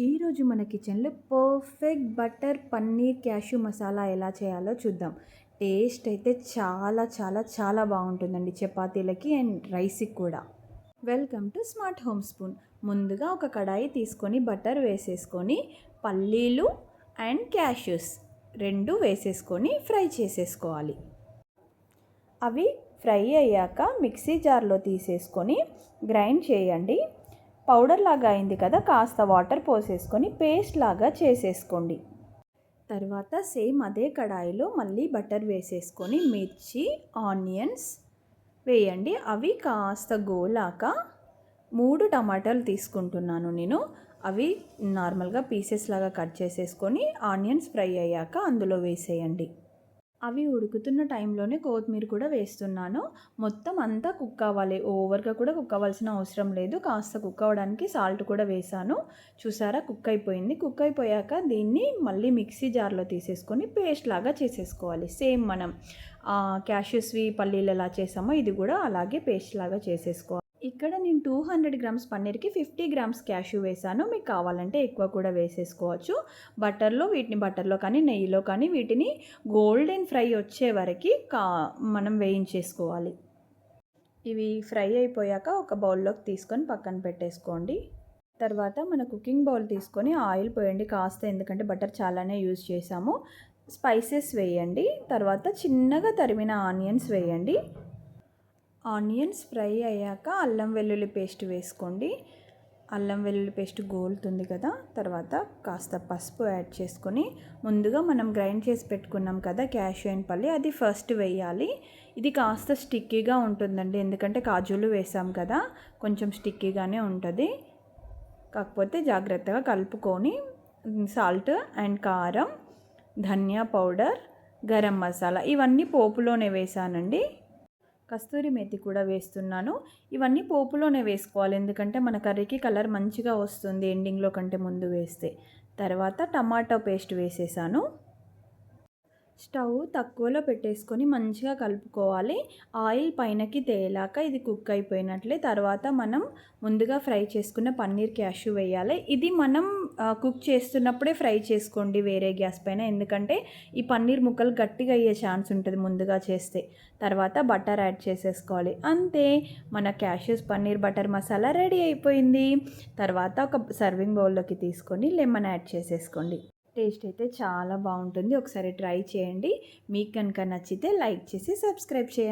ఈరోజు మన కిచెన్లో perfect butter paneer cashew masala ఎలా చేయాలో చూద్దాం. టేస్ట్ అయితే చాలా చాలా చాలా బాగుంటుందండి చపాతీలకి అండ్ రైస్కి కూడా. Welcome to smart home spoon. ముందుగా ఒక కడాయి తీసుకొని బటర్ వేసేసుకొని పల్లీలు అండ్ క్యాష్యూస్ రెండు వేసేసుకొని ఫ్రై చేసేసుకోవాలి. అవి ఫ్రై అయ్యాక మిక్సీ జార్లో తీసేసుకొని గ్రైండ్ చేయండి. పౌడర్ లాగా అయింది కదా, కాస్త వాటర్ పోసేసుకొని పేస్ట్ లాగా చేసేసుకోండి. తర్వాత సేమ్ అదే కడాయిలో మళ్ళీ బటర్ వేసేసుకొని మిర్చి ఆనియన్స్ వేయండి. అవి కాస్త గోలాక 3 టమాటాలు తీసుకుంటున్నాను నేను. అవి నార్మల్గా పీసెస్ లాగా కట్ చేసేసుకొని ఆనియన్స్ ఫ్రై అయ్యాక అందులో వేసేయండి. అవి ఉడుకుతున్న టైంలోనే కొత్తిమీర కూడా వేస్తున్నాను. మొత్తం అంతా కుక్ అవ్వాలి, ఓవర్గా కూడా కుక్ అవ్వాల్సిన అవసరం లేదు. కాస్త కుక్ అవ్వడానికి సాల్ట్ కూడా వేసాను. చూసారా, కుక్ అయిపోయింది. కుక్ అయిపోయాక దీన్ని మళ్ళీ మిక్సీ జార్లో తీసేసుకొని పేస్ట్ లాగా చేసేసుకోవాలి. సేమ్ మనం క్యాష్యూస్వి పల్లీలు ఎలా చేసామో ఇది కూడా అలాగే పేస్ట్ లాగా చేసేసుకోవాలి. ఇక్కడ నేను 200 గ్రామ్స్ పన్నీర్కి 50 గ్రామ్స్ క్యాష్యూ వేసాను. మీకు కావాలంటే ఎక్కువ కూడా వేసేసుకోవచ్చు. బటర్లో కానీ నెయ్యిలో కానీ వీటిని గోల్డెన్ ఫ్రై వచ్చే వరకు మనం వేయించేసుకోవాలి. ఇవి ఫ్రై అయిపోయాక ఒక బౌల్లోకి తీసుకొని పక్కన పెట్టేసుకోండి. తర్వాత మన కుకింగ్ బౌల్ తీసుకొని ఆయిల్ పోయండి కాస్త, ఎందుకంటే బటర్ చాలానే యూజ్ చేసాము. స్పైసెస్ వేయండి. తర్వాత చిన్నగా తరిమిన ఆనియన్స్ వేయండి. ఆనియన్స్ ఫ్రై అయ్యాక అల్లం వెల్లుల్లి పేస్ట్ వేసుకోండి. అల్లం వెల్లుల్లి పేస్ట్ గోలుతుంది కదా, తర్వాత కాస్త పసుపు యాడ్ చేసుకొని ముందుగా మనం గ్రైండ్ చేసి పెట్టుకున్నాం కదా క్యాష్యూ అండ్ పల్లి, అది ఫస్ట్ వేయాలి. ఇది కాస్త స్టిక్కీగా ఉంటుందండి, ఎందుకంటే కాజులు వేసాం కదా, కొంచెం స్టిక్కీగానే ఉంటుంది. కాకపోతే జాగ్రత్తగా కలుపుకొని సాల్ట్ అండ్ కారం, ధనియా పౌడర్, గరం మసాలా ఇవన్నీ పోపులోనే వేసానండి. కస్తూరి మేతి కూడా వేస్తున్నాను. ఇవన్నీ పోపులోనే వేసుకోవాలి, ఎందుకంటే మన కర్రీకి కలర్ మంచిగా వస్తుంది ఎండింగ్లో కంటే ముందు వేస్తే. తర్వాత టమాటో పేస్ట్ వేసేసాను. స్టవ్ తక్కువలో పెట్టేసుకొని మంచిగా కలుపుకోవాలి. ఆయిల్ పైనకి తేలాక ఇది కుక్ అయిపోయినట్లే. తర్వాత మనం ముందుగా ఫ్రై చేసుకున్న పన్నీర్ క్యాష్యూ వేయాలి. ఇది మనం కుక్ చేస్తున్నప్పుడే ఫ్రై చేసుకోండి వేరే గ్యాస్ పైన, ఎందుకంటే ఈ పన్నీర్ ముక్కలు గట్టిగా అయ్యే ఛాన్స్ ఉంటుంది ముందుగా చేస్తే. తర్వాత బటర్ యాడ్ చేసేసుకోవాలి. అంతే, మన cashews paneer butter masala ready అయిపోయింది. తర్వాత ఒక సర్వింగ్ బౌల్లోకి తీసుకొని లెమన్ యాడ్ చేసేసుకోండి. టేస్ట్ అయితే చాలా బాగుంటుంది. ఒకసారి ట్రై చేయండి. మీకు కనుక నచ్చితే లైక్ చేసి సబ్స్క్రైబ్ చేయండి.